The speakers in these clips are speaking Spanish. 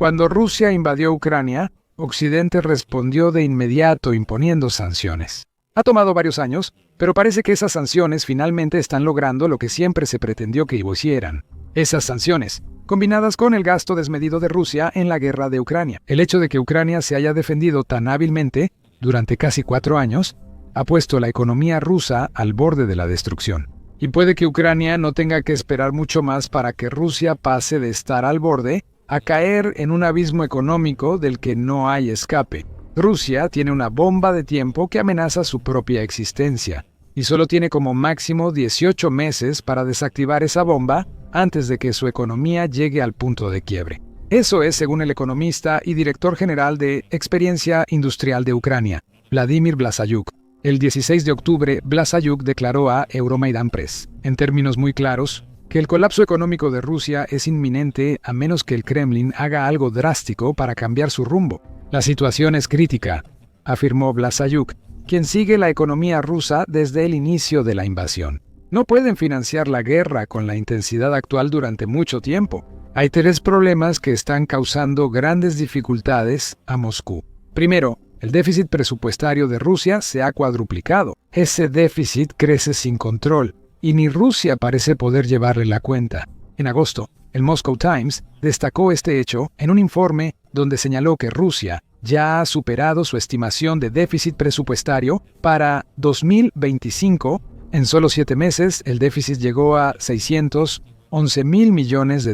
Cuando Rusia invadió Ucrania, Occidente respondió de inmediato imponiendo sanciones. Ha tomado varios años, pero parece que esas sanciones finalmente están logrando lo que siempre se pretendió que hicieran. Esas sanciones, combinadas con el gasto desmedido de Rusia en la guerra de Ucrania. El hecho de que Ucrania se haya defendido tan hábilmente durante casi 4 años, ha puesto la economía rusa al borde de la destrucción. Y puede que Ucrania no tenga que esperar mucho más para que Rusia pase de estar al borde a caer en un abismo económico del que no hay escape. Rusia tiene una bomba de tiempo que amenaza su propia existencia, y solo tiene como máximo 18 meses para desactivar esa bomba antes de que su economía llegue al punto de quiebre. Eso es según el economista y director general de Experiencia Industrial de Ucrania, Vladimir Vlasayuk. El 16 de octubre, Vlasayuk declaró a Euromaidan Press, en términos muy claros, que el colapso económico de Rusia es inminente a menos que el Kremlin haga algo drástico para cambiar su rumbo. La situación es crítica, afirmó Vlasayuk, quien sigue la economía rusa desde el inicio de la invasión. No pueden financiar la guerra con la intensidad actual durante mucho tiempo. Hay 3 problemas que están causando grandes dificultades a Moscú. Primero, el déficit presupuestario de Rusia se ha cuadruplicado. Ese déficit crece sin control, y ni Rusia parece poder llevarle la cuenta. En agosto, el Moscow Times destacó este hecho en un informe donde señaló que Rusia ya ha superado su estimación de déficit presupuestario para 2025. En solo 7 meses, el déficit llegó a $611,000 millones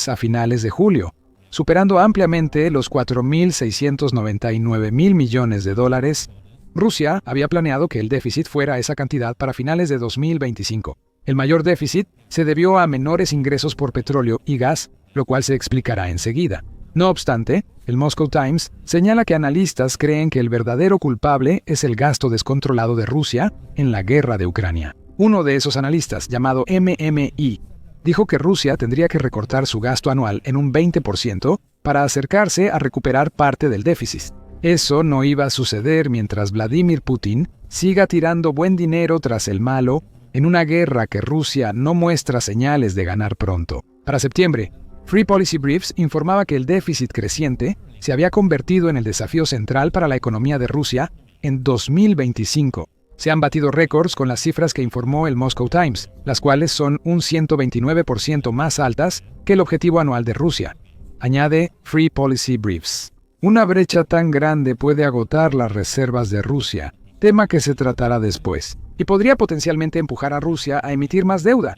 a finales de julio, superando ampliamente los $4,699,000 millones. Rusia había planeado que el déficit fuera esa cantidad para finales de 2025. El mayor déficit se debió a menores ingresos por petróleo y gas, lo cual se explicará enseguida. No obstante, el Moscow Times señala que analistas creen que el verdadero culpable es el gasto descontrolado de Rusia en la guerra de Ucrania. Uno de esos analistas, llamado MMI, dijo que Rusia tendría que recortar su gasto anual en un 20% para acercarse a recuperar parte del déficit. Eso no iba a suceder mientras Vladimir Putin siga tirando buen dinero tras el malo en una guerra que Rusia no muestra señales de ganar pronto. Para septiembre, Free Policy Briefs informaba que el déficit creciente se había convertido en el desafío central para la economía de Rusia en 2025. Se han batido récords con las cifras que informó el Moscow Times, las cuales son un 129% más altas que el objetivo anual de Rusia, añade Free Policy Briefs. Una brecha tan grande puede agotar las reservas de Rusia, tema que se tratará después, y podría potencialmente empujar a Rusia a emitir más deuda.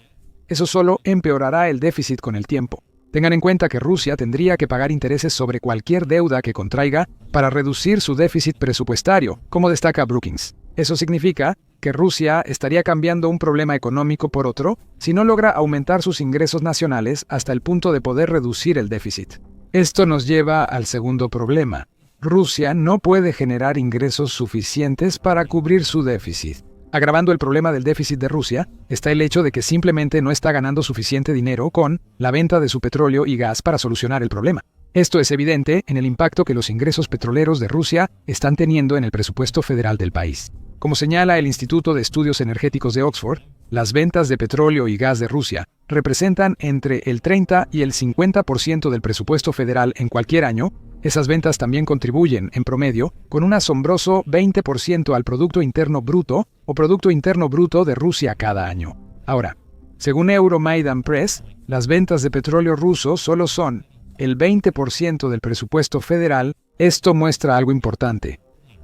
Eso solo empeorará el déficit con el tiempo. Tengan en cuenta que Rusia tendría que pagar intereses sobre cualquier deuda que contraiga para reducir su déficit presupuestario, como destaca Brookings. Eso significa que Rusia estaría cambiando un problema económico por otro si no logra aumentar sus ingresos nacionales hasta el punto de poder reducir el déficit. Esto nos lleva al segundo problema. Rusia no puede generar ingresos suficientes para cubrir su déficit. Agravando el problema del déficit de Rusia está el hecho de que simplemente no está ganando suficiente dinero con la venta de su petróleo y gas para solucionar el problema. Esto es evidente en el impacto que los ingresos petroleros de Rusia están teniendo en el presupuesto federal del país. Como señala el Instituto de Estudios Energéticos de Oxford, las ventas de petróleo y gas de Rusia representan entre el 30 y el 50% del presupuesto federal en cualquier año. Esas ventas también contribuyen, en promedio, con un asombroso 20% al Producto Interno Bruto o Producto Interno Bruto de Rusia cada año. Ahora, según Euromaidan Press, las ventas de petróleo ruso solo son el 20% del presupuesto federal. Esto muestra algo importante.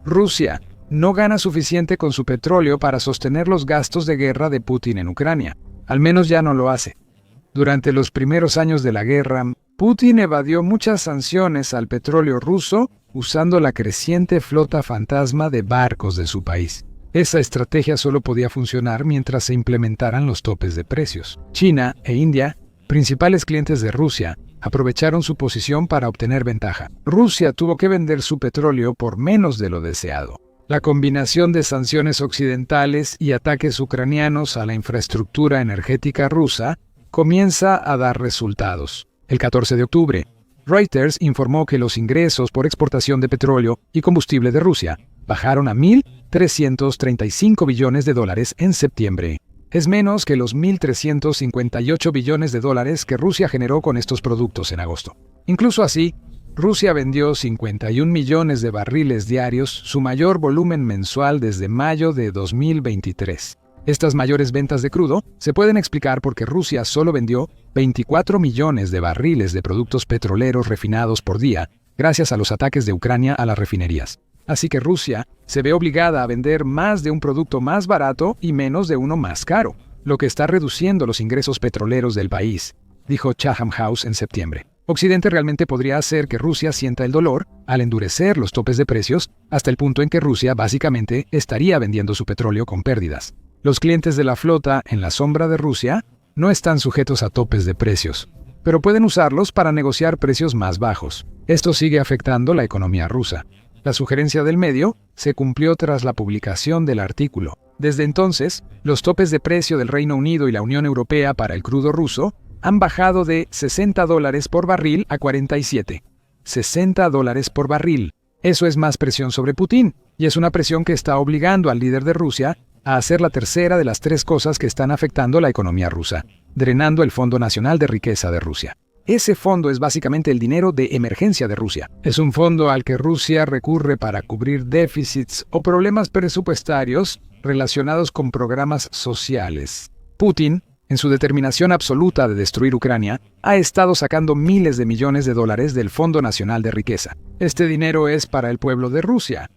Rusia no gana suficiente con su petróleo para sostener los gastos de guerra de Putin en Ucrania. Al menos ya no lo hace. Durante los primeros años de la guerra, Putin evadió muchas sanciones al petróleo ruso usando la creciente flota fantasma de barcos de su país. Esa estrategia solo podía funcionar mientras se implementaran los topes de precios. China e India, principales clientes de Rusia, aprovecharon su posición para obtener ventaja. Rusia tuvo que vender su petróleo por menos de lo deseado. La combinación de sanciones occidentales y ataques ucranianos a la infraestructura energética rusa comienza a dar resultados. El 14 de octubre, Reuters informó que los ingresos por exportación de petróleo y combustible de Rusia bajaron a $1,335 billones en septiembre. Es menos que los $1,358 billones que Rusia generó con estos productos en agosto. Incluso así, Rusia vendió 51 millones de barriles diarios, su mayor volumen mensual desde mayo de 2023. Estas mayores ventas de crudo se pueden explicar porque Rusia solo vendió 24 millones de barriles de productos petroleros refinados por día, gracias a los ataques de Ucrania a las refinerías. Así que Rusia se ve obligada a vender más de un producto más barato y menos de uno más caro, lo que está reduciendo los ingresos petroleros del país, dijo Chatham House en septiembre. Occidente realmente podría hacer que Rusia sienta el dolor al endurecer los topes de precios hasta el punto en que Rusia básicamente estaría vendiendo su petróleo con pérdidas. Los clientes de la flota en la sombra de Rusia no están sujetos a topes de precios, pero pueden usarlos para negociar precios más bajos. Esto sigue afectando la economía rusa. La sugerencia del medio se cumplió tras la publicación del artículo. Desde entonces, los topes de precio del Reino Unido y la Unión Europea para el crudo ruso han bajado de $60 por barril a 47. $60 por barril. Eso es más presión sobre Putin, y es una presión que está obligando al líder de Rusia a hacer la tercera de las tres cosas que están afectando la economía rusa, drenando el Fondo Nacional de Riqueza de Rusia. Ese fondo es básicamente el dinero de emergencia de Rusia. Es un fondo al que Rusia recurre para cubrir déficits o problemas presupuestarios relacionados con programas sociales. Putin, en su determinación absoluta de destruir Ucrania, ha estado sacando miles de millones de dólares del Fondo Nacional de Riqueza. Este dinero es para el pueblo de Rusia.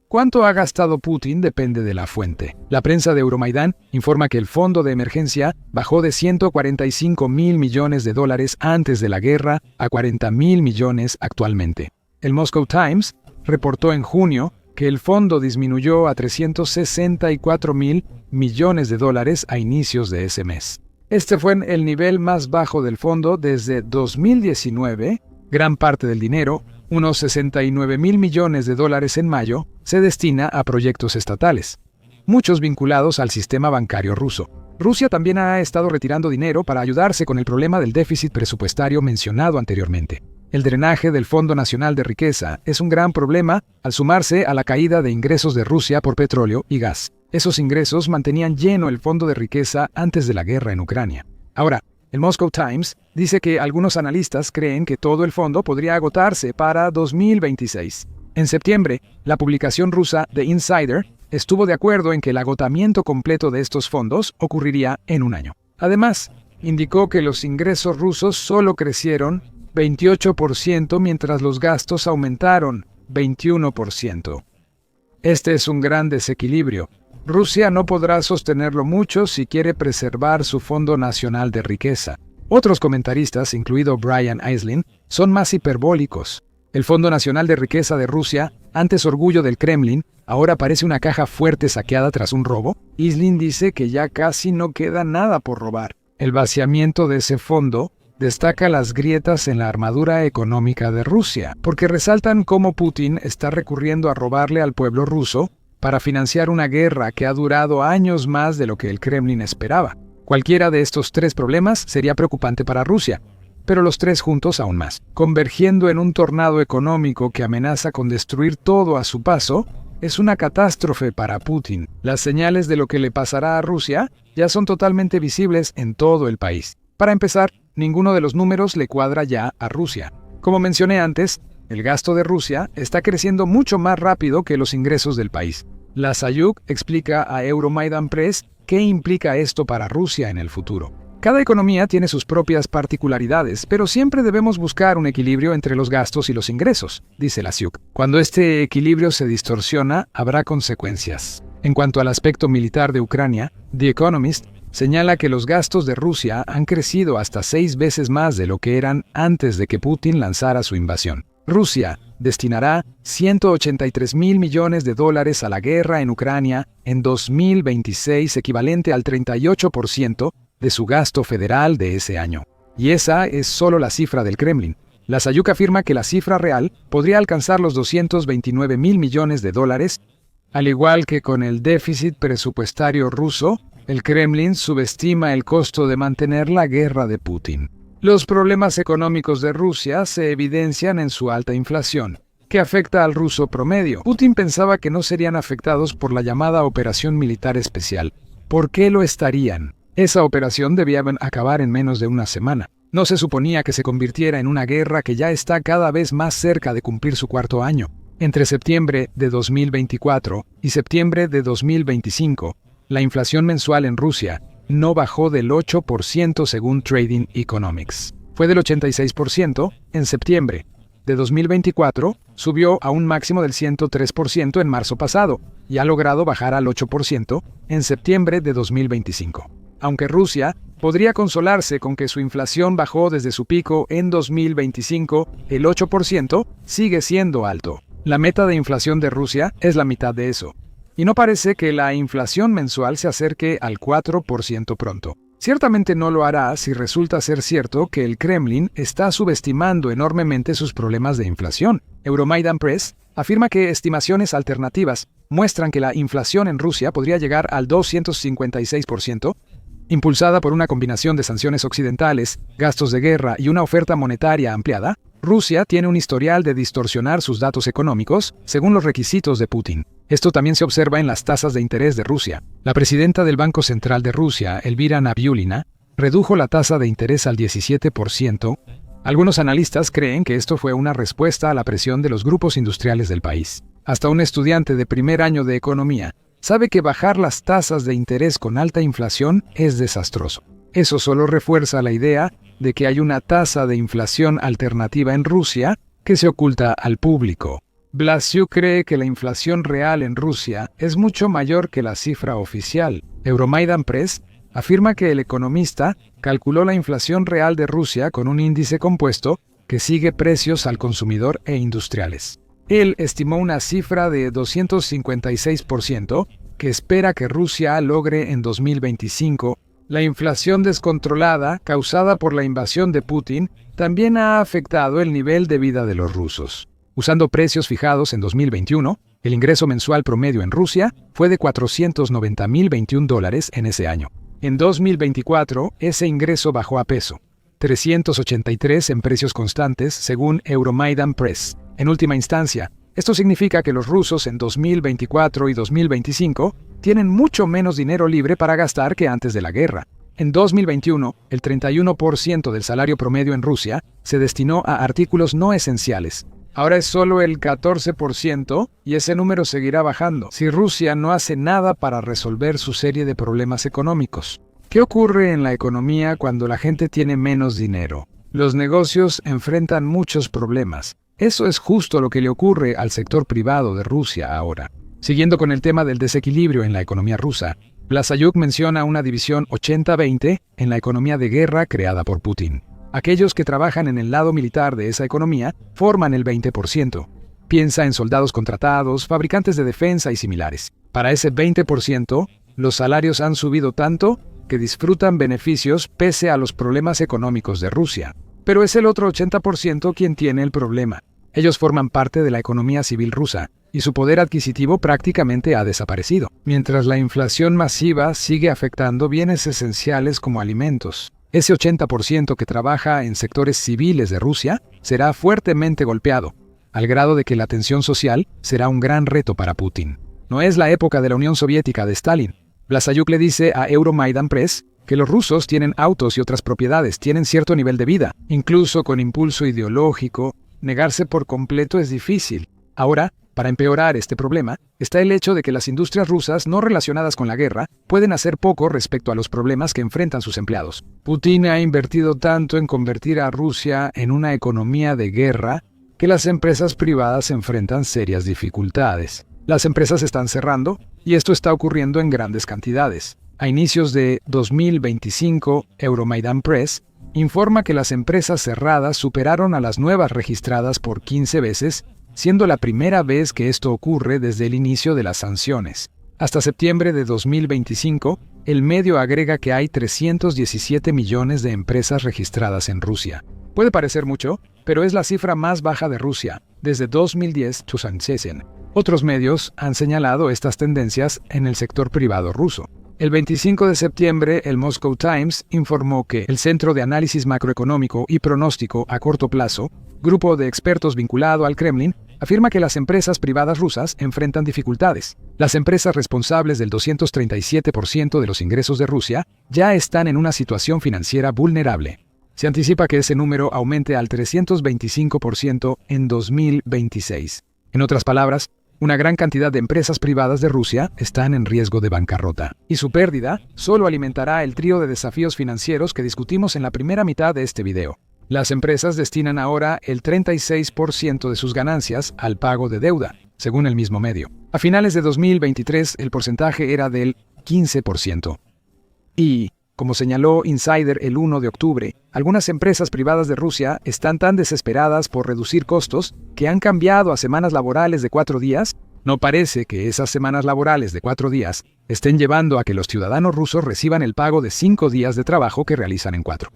¿Cuánto ha gastado Putin? Depende de la fuente. La prensa de Euromaidan informa que el fondo de emergencia bajó de 145.000 millones de dólares antes de la guerra a 40.000 millones actualmente. El Moscow Times reportó en junio que el fondo disminuyó a 364.000 millones de dólares a inicios de ese mes. Este fue el nivel más bajo del fondo desde 2019. Gran parte del dinero, unos 69.000 millones de dólares en mayo, se destina a proyectos estatales, muchos vinculados al sistema bancario ruso. Rusia también ha estado retirando dinero para ayudarse con el problema del déficit presupuestario mencionado anteriormente. El drenaje del Fondo Nacional de Riqueza es un gran problema al sumarse a la caída de ingresos de Rusia por petróleo y gas. Esos ingresos mantenían lleno el fondo de riqueza antes de la guerra en Ucrania. Ahora, el Moscow Times dice que algunos analistas creen que todo el fondo podría agotarse para 2026. En septiembre, la publicación rusa The Insider estuvo de acuerdo en que el agotamiento completo de estos fondos ocurriría en un año. Además, indicó que los ingresos rusos solo crecieron 28% mientras los gastos aumentaron 21%. Este es un gran desequilibrio. Rusia no podrá sostenerlo mucho si quiere preservar su Fondo Nacional de Riqueza. Otros comentaristas, incluido Brian Aisling, son más hiperbólicos. El Fondo Nacional de Riqueza de Rusia, antes orgullo del Kremlin, ahora parece una caja fuerte saqueada tras un robo. Aisling dice que ya casi no queda nada por robar. El vaciamiento de ese fondo destaca las grietas en la armadura económica de Rusia, porque resaltan cómo Putin está recurriendo a robarle al pueblo ruso para financiar una guerra que ha durado años más de lo que el Kremlin esperaba. Cualquiera de estos tres problemas sería preocupante para Rusia, pero los tres juntos aún más. Convergiendo en un tornado económico que amenaza con destruir todo a su paso, es una catástrofe para Putin. Las señales de lo que le pasará a Rusia ya son totalmente visibles en todo el país. Para empezar, ninguno de los números le cuadra ya a Rusia. Como mencioné antes, el gasto de Rusia está creciendo mucho más rápido que los ingresos del país. La Sayuk explica a Euromaidan Press qué implica esto para Rusia en el futuro. Cada economía tiene sus propias particularidades, pero siempre debemos buscar un equilibrio entre los gastos y los ingresos, dice la Sayuk. Cuando este equilibrio se distorsiona, habrá consecuencias. En cuanto al aspecto militar de Ucrania, The Economist señala que los gastos de Rusia han crecido hasta 6 veces más de lo que eran antes de que Putin lanzara su invasión. Rusia destinará 183.000 millones de dólares a la guerra en Ucrania en 2026, equivalente al 38% de su gasto federal de ese año. Y esa es solo la cifra del Kremlin. La Sayuk afirma que la cifra real podría alcanzar los 229.000 millones de dólares. Al igual que con el déficit presupuestario ruso, el Kremlin subestima el costo de mantener la guerra de Putin. Los problemas económicos de Rusia se evidencian en su alta inflación, que afecta al ruso promedio. Putin pensaba que no serían afectados por la llamada operación militar especial. ¿Por qué lo estarían? Esa operación debía acabar en menos de una semana. No se suponía que se convirtiera en una guerra que ya está cada vez más cerca de cumplir su cuarto año. Entre septiembre de 2024 y septiembre de 2025, la inflación mensual en Rusia no bajó del 8% según Trading Economics. Fue del 86% en septiembre de 2024, subió a un máximo del 103% en marzo pasado y ha logrado bajar al 8% en septiembre de 2025. Aunque Rusia podría consolarse con que su inflación bajó desde su pico en 2025, el 8% sigue siendo alto. La meta de inflación de Rusia es la mitad de eso. Y no parece que la inflación mensual se acerque al 4% pronto. Ciertamente no lo hará si resulta ser cierto que el Kremlin está subestimando enormemente sus problemas de inflación. Euromaidan Press afirma que estimaciones alternativas muestran que la inflación en Rusia podría llegar al 256%, impulsada por una combinación de sanciones occidentales, gastos de guerra y una oferta monetaria ampliada. Rusia tiene un historial de distorsionar sus datos económicos según los requisitos de Putin. Esto también se observa en las tasas de interés de Rusia. La presidenta del Banco Central de Rusia, Elvira Nabiullina, redujo la tasa de interés al 17%. Algunos analistas creen que esto fue una respuesta a la presión de los grupos industriales del país. Hasta un estudiante de primer año de economía sabe que bajar las tasas de interés con alta inflación es desastroso. Eso solo refuerza la idea de que hay una tasa de inflación alternativa en Rusia que se oculta al público. Blasiuk cree que la inflación real en Rusia es mucho mayor que la cifra oficial. Euromaidan Press afirma que el economista calculó la inflación real de Rusia con un índice compuesto que sigue precios al consumidor e industriales. Él estimó una cifra de 256% que espera que Rusia logre en 2025. La inflación descontrolada causada por la invasión de Putin también ha afectado el nivel de vida de los rusos. Usando precios fijados en 2021, el ingreso mensual promedio en Rusia fue de $490.021 en ese año. En 2024, ese ingreso bajó a peso, 383 en precios constantes, según Euromaidan Press. En última instancia, esto significa que los rusos en 2024 y 2025 tienen mucho menos dinero libre para gastar que antes de la guerra. En 2021, el 31% del salario promedio en Rusia se destinó a artículos no esenciales. Ahora es solo el 14% y ese número seguirá bajando si Rusia no hace nada para resolver su serie de problemas económicos. ¿Qué ocurre en la economía cuando la gente tiene menos dinero? Los negocios enfrentan muchos problemas. Eso es justo lo que le ocurre al sector privado de Rusia ahora. Siguiendo con el tema del desequilibrio en la economía rusa, Blasiuk menciona una división 80-20 en la economía de guerra creada por Putin. Aquellos que trabajan en el lado militar de esa economía forman el 20%. Piensa en soldados contratados, fabricantes de defensa y similares. Para ese 20%, los salarios han subido tanto que disfrutan beneficios pese a los problemas económicos de Rusia. Pero es el otro 80% quien tiene el problema. Ellos forman parte de la economía civil rusa, y su poder adquisitivo prácticamente ha desaparecido, mientras la inflación masiva sigue afectando bienes esenciales como alimentos. Ese 80% que trabaja en sectores civiles de Rusia será fuertemente golpeado, al grado de que la tensión social será un gran reto para Putin. No es la época de la Unión Soviética de Stalin. Blasiuk le dice a Euromaidan Press que los rusos tienen autos y otras propiedades, tienen cierto nivel de vida, incluso con impulso ideológico. Negarse por completo es difícil. Ahora, para empeorar este problema, está el hecho de que las industrias rusas no relacionadas con la guerra pueden hacer poco respecto a los problemas que enfrentan sus empleados. Putin ha invertido tanto en convertir a Rusia en una economía de guerra que las empresas privadas enfrentan serias dificultades. Las empresas están cerrando y esto está ocurriendo en grandes cantidades. A inicios de 2025, Euromaidan Press informa que las empresas cerradas superaron a las nuevas registradas por 15 veces, siendo la primera vez que esto ocurre desde el inicio de las sanciones. Hasta septiembre de 2025, el medio agrega que hay 317 millones de empresas registradas en Rusia. Puede parecer mucho, pero es la cifra más baja de Rusia desde 2010. Otros medios han señalado estas tendencias en el sector privado ruso. El 25 de septiembre, el Moscow Times informó que el Centro de Análisis Macroeconómico y Pronóstico a Corto Plazo, grupo de expertos vinculado al Kremlin, afirma que las empresas privadas rusas enfrentan dificultades. Las empresas responsables del 237% de los ingresos de Rusia ya están en una situación financiera vulnerable. Se anticipa que ese número aumente al 325% en 2026. En otras palabras, una gran cantidad de empresas privadas de Rusia están en riesgo de bancarrota, y su pérdida solo alimentará el trío de desafíos financieros que discutimos en la primera mitad de este video. Las empresas destinan ahora el 36% de sus ganancias al pago de deuda, según el mismo medio. A finales de 2023, el porcentaje era del 15%. Y, como señaló Insider el 1 de octubre, algunas empresas privadas de Rusia están tan desesperadas por reducir costos que han cambiado a semanas laborales de 4 días. No parece que esas semanas laborales de 4 días estén llevando a que los ciudadanos rusos reciban el pago de 5 días de trabajo que realizan en 4.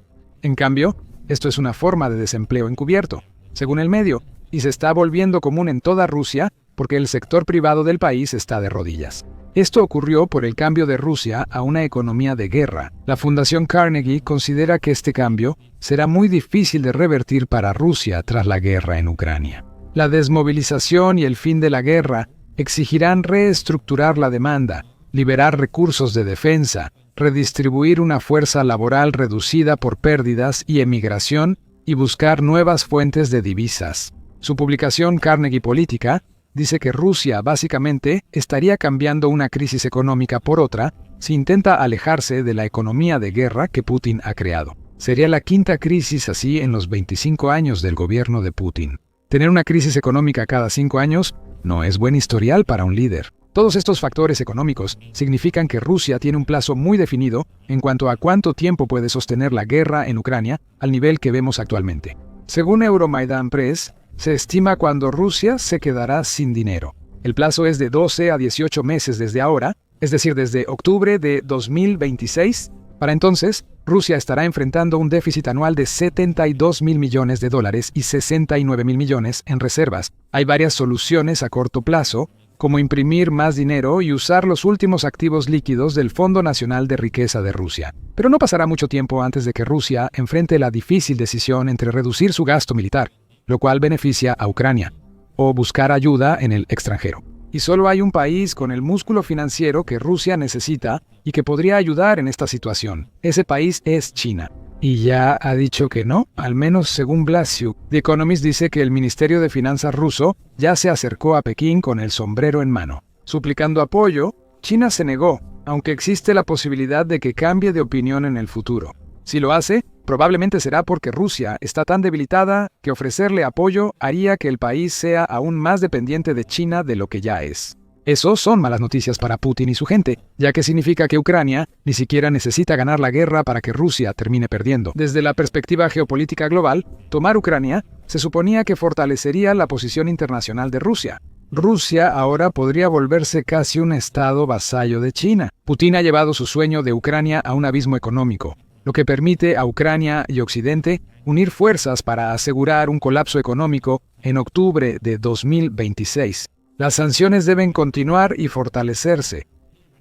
En cambio, esto es una forma de desempleo encubierto, según el medio, y se está volviendo común en toda Rusia porque el sector privado del país está de rodillas. Esto ocurrió por el cambio de Rusia a una economía de guerra. La Fundación Carnegie considera que este cambio será muy difícil de revertir para Rusia tras la guerra en Ucrania. La desmovilización y el fin de la guerra exigirán reestructurar la demanda, liberar recursos de defensa, redistribuir una fuerza laboral reducida por pérdidas y emigración y buscar nuevas fuentes de divisas. Su publicación Carnegie Política dice que Rusia básicamente estaría cambiando una crisis económica por otra si intenta alejarse de la economía de guerra que Putin ha creado. Sería la quinta crisis así en los 25 años del gobierno de Putin. Tener una crisis económica cada 5 años no es buen historial para un líder. Todos estos factores económicos significan que Rusia tiene un plazo muy definido en cuanto a cuánto tiempo puede sostener la guerra en Ucrania al nivel que vemos actualmente. Según Euromaidan Press, se estima cuando Rusia se quedará sin dinero. El plazo es de 12 a 18 meses desde ahora, es decir, desde octubre de 2026. Para entonces, Rusia estará enfrentando un déficit anual de 72.000 millones de dólares y 69.000 millones en reservas. Hay varias soluciones a corto plazo, como imprimir más dinero y usar los últimos activos líquidos del Fondo Nacional de Riqueza de Rusia. Pero no pasará mucho tiempo antes de que Rusia enfrente la difícil decisión entre reducir su gasto militar, lo cual beneficia a Ucrania, o buscar ayuda en el extranjero. Y solo hay un país con el músculo financiero que Rusia necesita y que podría ayudar en esta situación. Ese país es China. Y ya ha dicho que no, al menos según Blasiuk. The Economist dice que el Ministerio de Finanzas ruso ya se acercó a Pekín con el sombrero en mano. Suplicando apoyo, China se negó, aunque existe la posibilidad de que cambie de opinión en el futuro. Si lo hace, probablemente será porque Rusia está tan debilitada que ofrecerle apoyo haría que el país sea aún más dependiente de China de lo que ya es. Eso son malas noticias para Putin y su gente, ya que significa que Ucrania ni siquiera necesita ganar la guerra para que Rusia termine perdiendo. Desde la perspectiva geopolítica global, tomar Ucrania se suponía que fortalecería la posición internacional de Rusia. Rusia ahora podría volverse casi un estado vasallo de China. Putin ha llevado su sueño de Ucrania a un abismo económico, lo que permite a Ucrania y Occidente unir fuerzas para asegurar un colapso económico en octubre de 2026. Las sanciones deben continuar y fortalecerse.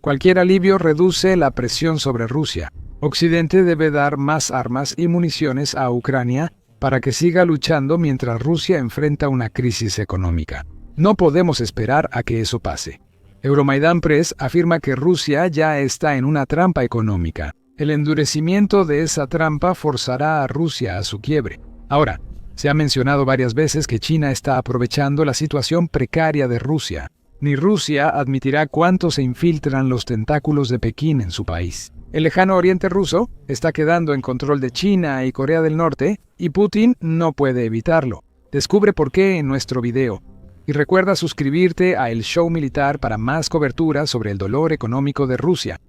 Cualquier alivio reduce la presión sobre Rusia. Occidente debe dar más armas y municiones a Ucrania para que siga luchando mientras Rusia enfrenta una crisis económica. No podemos esperar a que eso pase. Euromaidan Press afirma que Rusia ya está en una trampa económica. El endurecimiento de esa trampa forzará a Rusia a su quiebre. Ahora, se ha mencionado varias veces que China está aprovechando la situación precaria de Rusia. Ni Rusia admitirá cuánto se infiltran los tentáculos de Pekín en su país. El lejano oriente ruso está quedando en control de China y Corea del Norte, y Putin no puede evitarlo. Descubre por qué en nuestro video. Y recuerda suscribirte a El Show Militar para más cobertura sobre el dolor económico de Rusia.